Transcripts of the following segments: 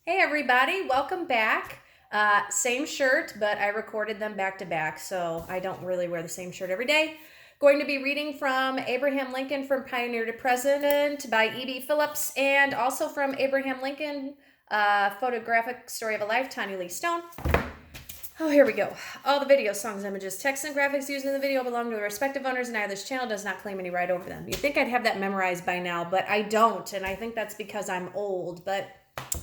Hey everybody, welcome back. Same shirt, but I recorded them back to back, so I don't really wear the same shirt every day. Going to be reading from Abraham Lincoln from Pioneer to President by E.B. Phillips, and also from Abraham Lincoln, Photographic Story of a Life, Tanya Lee Stone. Oh, here we go. All the video, songs, images, text, and graphics used in the video belong to the respective owners, and this channel does not claim any right over them. You'd think I'd have that memorized by now, but I don't, and I think that's because I'm old, but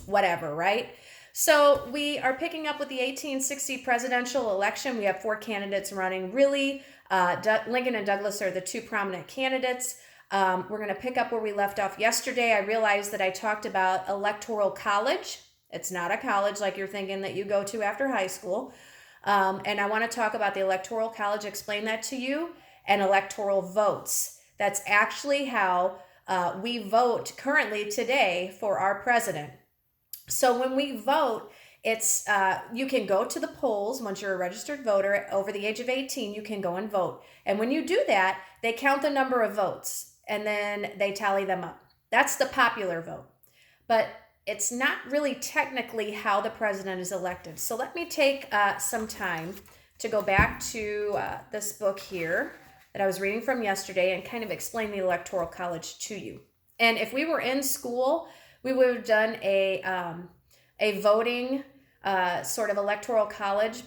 whatever, right? So we are picking up with the 1860 presidential election. We have four candidates running. Really, Lincoln and Douglas are the two prominent candidates. We're going to pick up where we left off yesterday. I realized that I talked about electoral college. It's not a college like you're thinking that you go to after high school. And I want to talk about the electoral college, explain that to you, and electoral votes. That's actually how we vote currently today for our president. So when we vote, it's you can go to the polls once you're a registered voter over the age of 18. You can go and vote, and when you do that, they count the number of votes and then they tally them up. That's the popular vote, but it's not really technically how the president is elected. So let me take some time to go back to this book here that I was reading from yesterday and kind of explain the Electoral College to you. And if we were in school, we would have done a voting sort of electoral college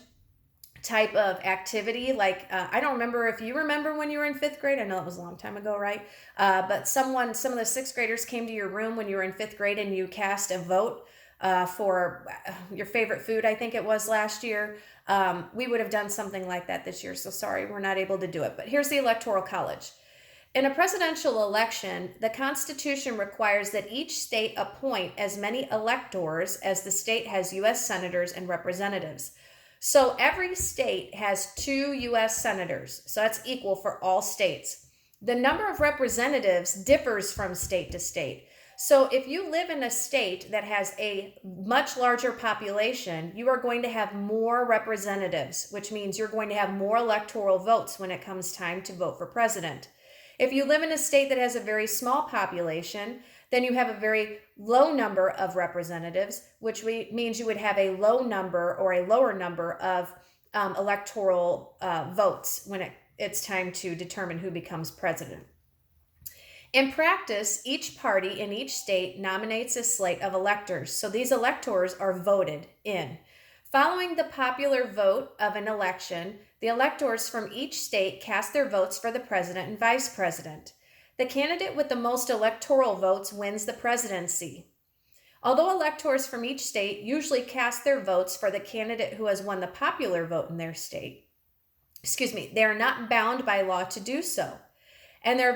type of activity. Like I don't remember if you remember when you were in fifth grade. I know it was a long time ago, right? But some of the sixth graders came to your room when you were in fifth grade and you cast a vote for your favorite food. I think it was last year. We would have done something like that this year. So sorry, we're not able to do it. But here's the Electoral College. In a presidential election, the Constitution requires that each state appoint as many electors as the state has U.S. senators and representatives. So every state has 2 U.S. senators, so that's equal for all states. The number of representatives differs from state to state. So if you live in a state that has a much larger population, you are going to have more representatives, which means you're going to have more electoral votes when it comes time to vote for president. If you live in a state that has a very small population, then you have a very low number of representatives, which means you would have a low number or a lower number of electoral votes when it's time to determine who becomes president. In practice, each party in each state nominates a slate of electors. So these electors are voted in. Following the popular vote of an election, the electors from each state cast their votes for the president and vice president. The candidate with the most electoral votes wins the presidency. Although electors from each state usually cast their votes for the candidate who has won the popular vote in their state, they are not bound by law to do so. And there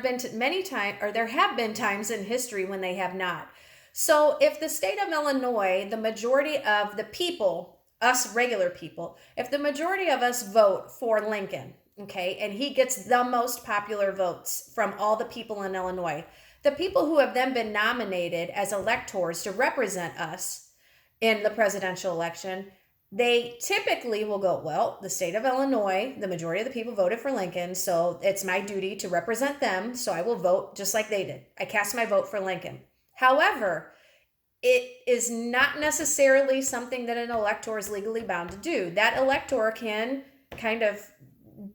have been times in history when they have not. So if the state of Illinois, the majority of the people, us regular people, if the majority of us vote for Lincoln, okay, and he gets the most popular votes from all the people in Illinois, the people who have then been nominated as electors to represent us in the presidential election, they typically will go, well, the state of Illinois, the majority of the people voted for Lincoln, so it's my duty to represent them, so I will vote just like they did. I cast my vote for Lincoln. However, it is not necessarily something that an elector is legally bound to do. That elector can kind of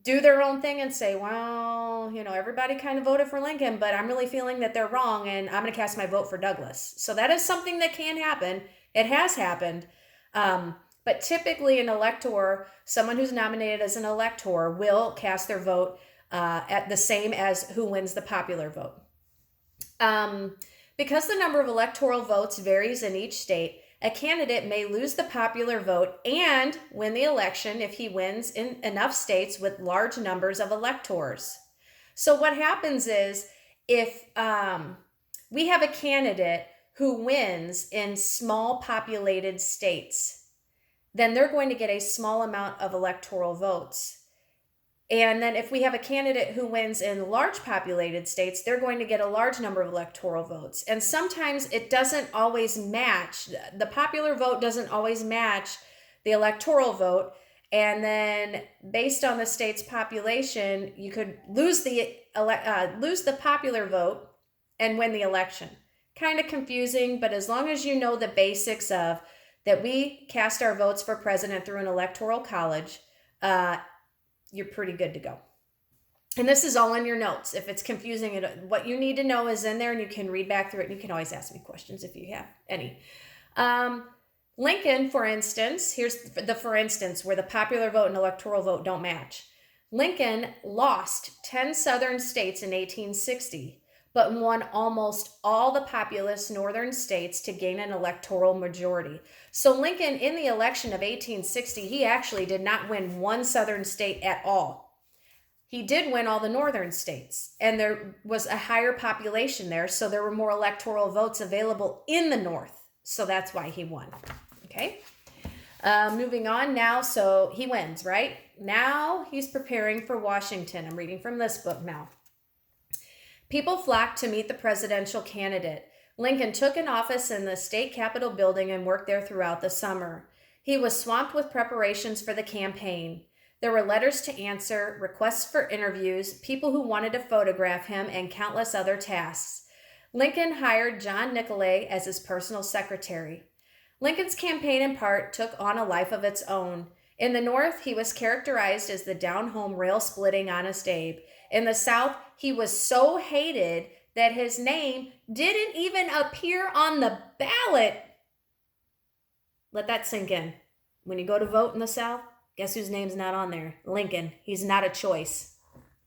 do their own thing and say, well, everybody kind of voted for Lincoln, but I'm really feeling that they're wrong and I'm going to cast my vote for Douglas. So that is something that can happen. It has happened. But typically an elector, someone who's nominated as an elector, will cast their vote at the same as who wins the popular vote. Because the number of electoral votes varies in each state, a candidate may lose the popular vote and win the election if he wins in enough states with large numbers of electors. So what happens is if we have a candidate who wins in small populated states, then they're going to get a small amount of electoral votes. And then if we have a candidate who wins in large populated states, they're going to get a large number of electoral votes. And sometimes it doesn't always match. The popular vote doesn't always match the electoral vote. And then based on the state's population, you could lose the popular vote and win the election. Kind of confusing, but as long as you know the basics of that we cast our votes for president through an electoral college, you're pretty good to go. And this is all in your notes. If it's confusing, what you need to know is in there, and you can read back through it. And you can always ask me questions if you have any. Lincoln, for instance, here's the for instance, where the popular vote and electoral vote don't match. Lincoln lost 10 southern states in 1860, but won almost all the populous northern states to gain an electoral majority. So Lincoln, in the election of 1860, he actually did not win one southern state at all. He did win all the northern states, and there was a higher population there, so there were more electoral votes available in the north. So that's why he won. Okay. Moving on now. So he wins, right? Now he's preparing for Washington. I'm reading from this book now. People flocked to meet the presidential candidate. Lincoln took an office in the state capitol building and worked there throughout the summer. He was swamped with preparations for the campaign. There were letters to answer, requests for interviews, people who wanted to photograph him, and countless other tasks. Lincoln hired John Nicolay as his personal secretary. Lincoln's campaign, in part, took on a life of its own. In the North, he was characterized as the down-home, rail-splitting Honest Abe. In the South, he was so hated that his name didn't even appear on the ballot. Let that sink in. When you go to vote in the South, guess whose name's not on there? Lincoln. He's not a choice.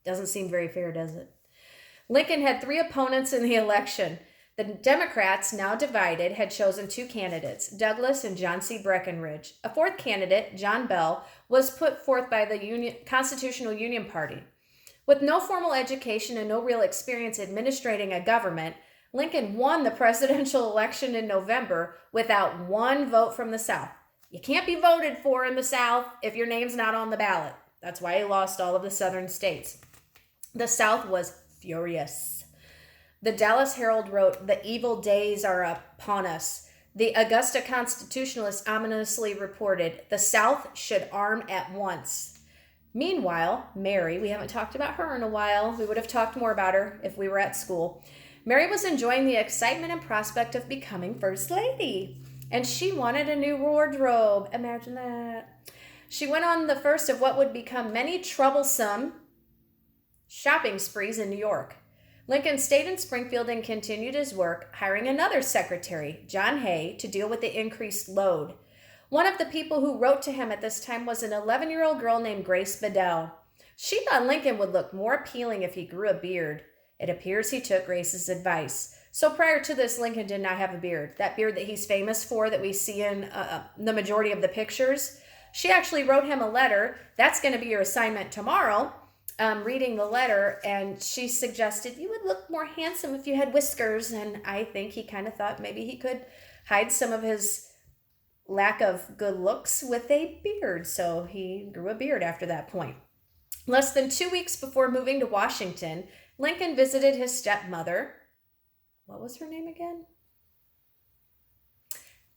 Doesn't seem very fair, does it? Lincoln had 3 opponents in the election. The Democrats, now divided, had chosen 2 candidates, Douglas and John C. Breckinridge. A 4th candidate, John Bell, was put forth by the Constitutional Union Party. With no formal education and no real experience administrating a government, Lincoln won the presidential election in November without one vote from the South. You can't be voted for in the South if your name's not on the ballot. That's why he lost all of the southern states. The South was furious. The Dallas Herald wrote, "The evil days are upon us." The Augusta Constitutionalist ominously reported, "The South should arm at once." Meanwhile, Mary, we haven't talked about her in a while. We would have talked more about her if we were at school. Mary was enjoying the excitement and prospect of becoming First Lady. And she wanted a new wardrobe. Imagine that. She went on the first of what would become many troublesome shopping sprees in New York. Lincoln stayed in Springfield and continued his work, hiring another secretary, John Hay, to deal with the increased load. One of the people who wrote to him at this time was an 11-year-old girl named Grace Bedell. She thought Lincoln would look more appealing if he grew a beard. It appears he took Grace's advice. So prior to this, Lincoln did not have a beard. That beard that he's famous for, that we see in the majority of the pictures. She actually wrote him a letter. That's going to be your assignment tomorrow. Reading the letter, and she suggested you would look more handsome if you had whiskers, and I think he kind of thought maybe he could hide some of his lack of good looks with a beard, so he grew a beard after that point. Less than 2 weeks before moving to Washington, Lincoln visited his stepmother. What was her name again?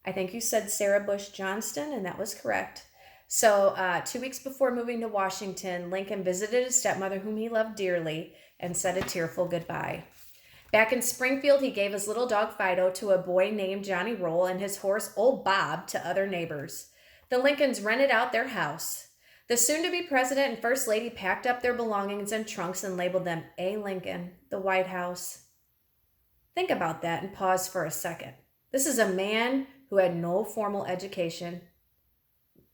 I think you said Sarah Bush Johnston, and that was correct. So 2 weeks before moving to Washington, Lincoln visited his stepmother, whom he loved dearly, and said a tearful goodbye. Back in Springfield, he gave his little dog Fido to a boy named Johnny Roll and his horse Old Bob to other neighbors. The Lincolns rented out their house. The soon-to-be president and first lady packed up their belongings in trunks and labeled them A. Lincoln, the White House. Think about that and pause for a second. This is a man who had no formal education,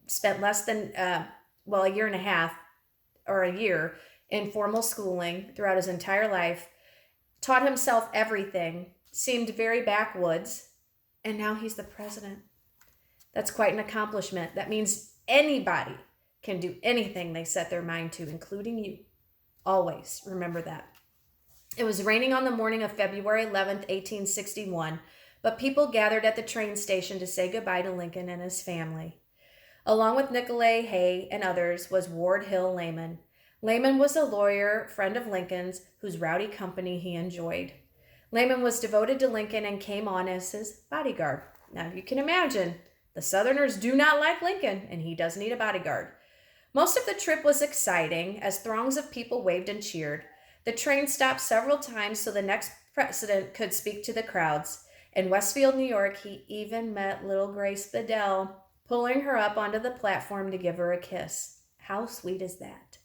spent less than, a year and a half or a year in formal schooling throughout his entire life, taught himself everything, seemed very backwoods, and now he's the president. That's quite an accomplishment. That means anybody can do anything they set their mind to, including you. Always remember that. It was raining on the morning of February 11th, 1861, but people gathered at the train station to say goodbye to Lincoln and his family. Along with Nicolay, Hay, and others was Ward Hill Layman. Layman was a lawyer, friend of Lincoln's, whose rowdy company he enjoyed. Layman was devoted to Lincoln and came on as his bodyguard. Now, you can imagine, the Southerners do not like Lincoln, and he does need a bodyguard. Most of the trip was exciting, as throngs of people waved and cheered. The train stopped several times so the next president could speak to the crowds. In Westfield, New York, he even met little Grace Bedell, pulling her up onto the platform to give her a kiss. How sweet is that?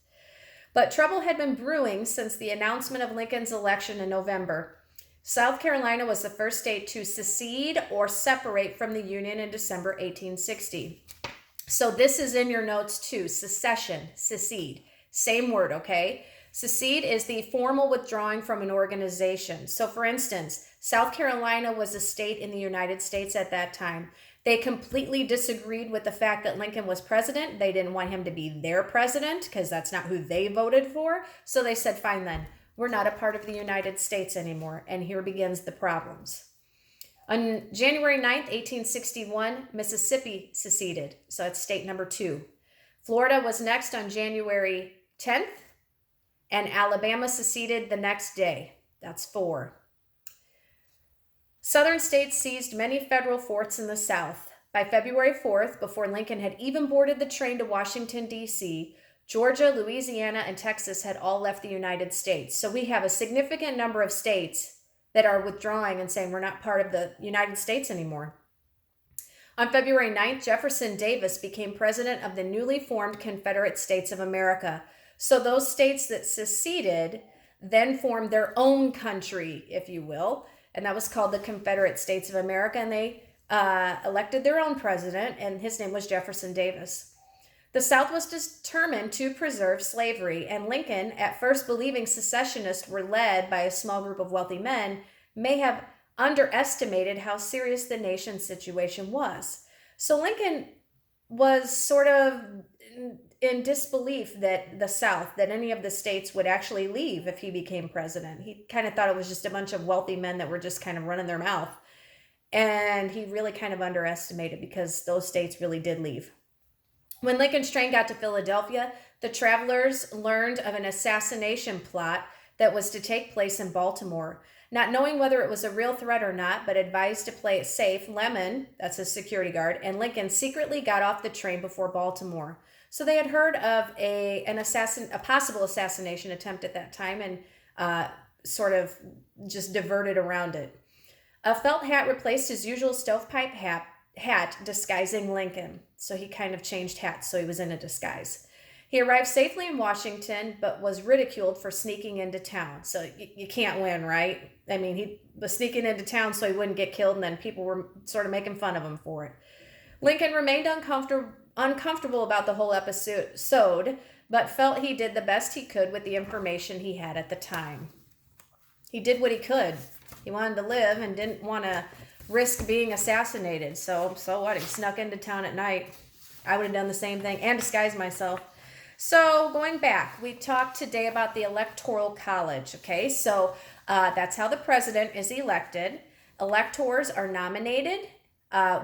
But trouble had been brewing since the announcement of Lincoln's election in November. South Carolina was the first state to secede or separate from the Union in December 1860. So this is in your notes too. Secession, secede, same word, okay? Secede is the formal withdrawing from an organization. So for instance, South Carolina was a state in the United States at that time. They completely disagreed with the fact that Lincoln was president. They didn't want him to be their president because that's not who they voted for. So they said, fine then, we're not a part of the United States anymore. And here begins the problems. On January 9th, 1861, Mississippi seceded. So that's state number 2. Florida was next on January 10th, and Alabama seceded the next day. That's 4. Southern states seized many federal forts in the South. By February 4th, before Lincoln had even boarded the train to Washington, D.C., Georgia, Louisiana, and Texas had all left the United States. So we have a significant number of states that are withdrawing and saying we're not part of the United States anymore. On February 9th, Jefferson Davis became president of the newly formed Confederate States of America. So those states that seceded then formed their own country, if you will, and that was called the Confederate States of America, and they elected their own president, and his name was Jefferson Davis. The South was determined to preserve slavery, and Lincoln, at first believing secessionists were led by a small group of wealthy men, may have underestimated how serious the nation's situation was. So Lincoln was sort of in disbelief that the South, that any of the states would actually leave if he became president. He kind of thought it was just a bunch of wealthy men that were just kind of running their mouth. And he really kind of underestimated because those states really did leave. When Lincoln's train got to Philadelphia, the travelers learned of an assassination plot that was to take place in Baltimore. Not knowing whether it was a real threat or not, but advised to play it safe, Lemon, that's a security guard, and Lincoln secretly got off the train before Baltimore. So they had heard of a possible assassination attempt at that time and sort of just diverted around it. A felt hat replaced his usual stovepipe hat disguising Lincoln. So he kind of changed hats, so he was in a disguise. He arrived safely in Washington, but was ridiculed for sneaking into town. So you can't win, right? I mean, he was sneaking into town so he wouldn't get killed, and then people were sort of making fun of him for it. Lincoln remained uncomfortable about the whole episode, but felt he did the best he could with the information he had at the time. He did what he could. He wanted to live and didn't want to risk being assassinated. So what? He snuck into town at night. I would have done the same thing and disguised myself. So going back, we talked today about the Electoral College, okay? So that's how the president is elected. Electors are nominated.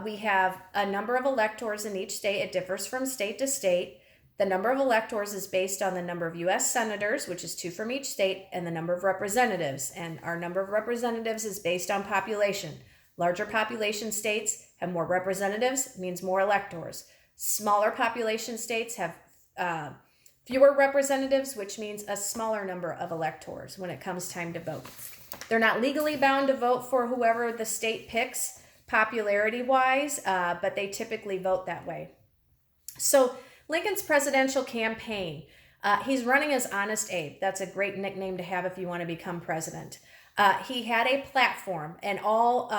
We have a number of electors in each state. It differs from state to state. The number of electors is based on the number of U.S. senators, which is 2 from each state, and the number of representatives. And our number of representatives is based on population. Larger population states have more representatives, means more electors. Smaller population states have fewer representatives, which means a smaller number of electors when it comes time to vote. They're not legally bound to vote for whoever the state picks popularity-wise, but they typically vote that way. So Lincoln's presidential campaign, he's running as Honest Abe. That's a great nickname to have if you want to become president. He had a platform, and all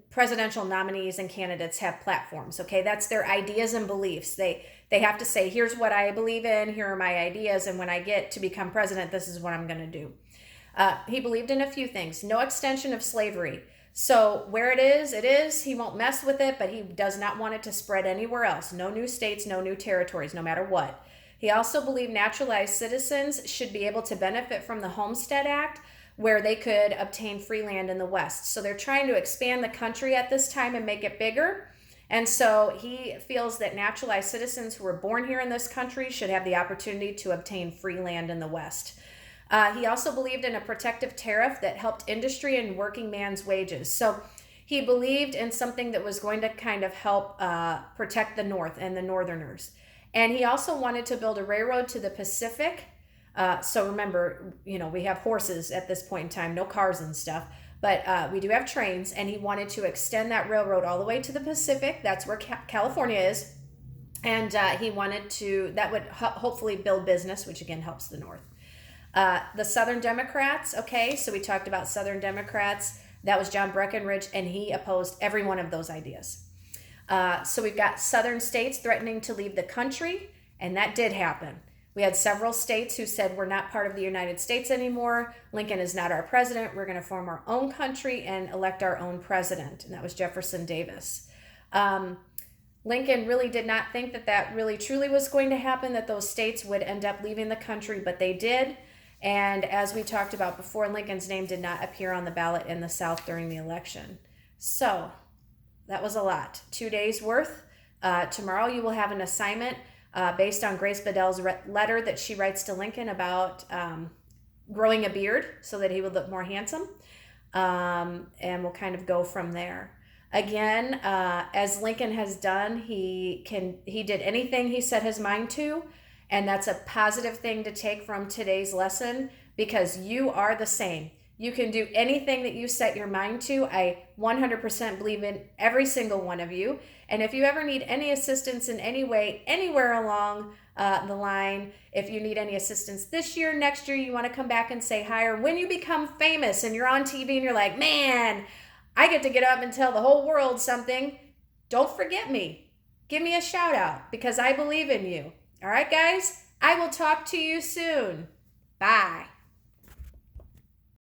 presidential nominees and candidates have platforms, okay? That's their ideas and beliefs. They have to say, here's what I believe in, here are my ideas, and when I get to become president, this is what I'm going to do. He believed in a few things. No extension of slavery. So where it is. He won't mess with it, but he does not want it to spread anywhere else. No new states, no new territories, no matter what. He also believed naturalized citizens should be able to benefit from the Homestead Act, where they could obtain free land in the West. So they're trying to expand the country at this time and make it bigger. And so he feels that naturalized citizens who were born here in this country should have the opportunity to obtain free land in the West. He also believed in a protective tariff that helped industry and working man's wages. So he believed in something that was going to kind of help protect the North and the Northerners. And he also wanted to build a railroad to the Pacific. So remember, we have horses at this point in time, no cars and stuff. but we do have trains, and he wanted to extend that railroad all the way to the Pacific. That's where California is. And he wanted to, that would hopefully build business, which again helps the North. The Southern Democrats, okay, so we talked about Southern Democrats. That was John Breckinridge, and he opposed every one of those ideas. So we've got Southern states threatening to leave the country, and that did happen. We had several states who said, we're not part of the United States anymore. Lincoln is not our president. We're going to form our own country and elect our own president. And that was Jefferson Davis. Lincoln really did not think that that really truly was going to happen, that those states would end up leaving the country, but they did. And as we talked about before, Lincoln's name did not appear on the ballot in the South during the election. So that was a lot. 2 days worth. Tomorrow you will have an assignment based on Grace Bedell's letter that she writes to Lincoln about growing a beard so that he would look more handsome. And we'll kind of go from there. Again, as Lincoln has done, he did anything he set his mind to, and that's a positive thing to take from today's lesson, because you are the same. You can do anything that you set your mind to. I 100% believe in every single one of you. And if you ever need any assistance in any way, anywhere along the line, if you need any assistance this year, next year, you want to come back and say hi, or when you become famous and you're on TV and you're like, man, I get to get up and tell the whole world something, don't forget me. Give me a shout out, because I believe in you. All right, guys, I will talk to you soon. Bye.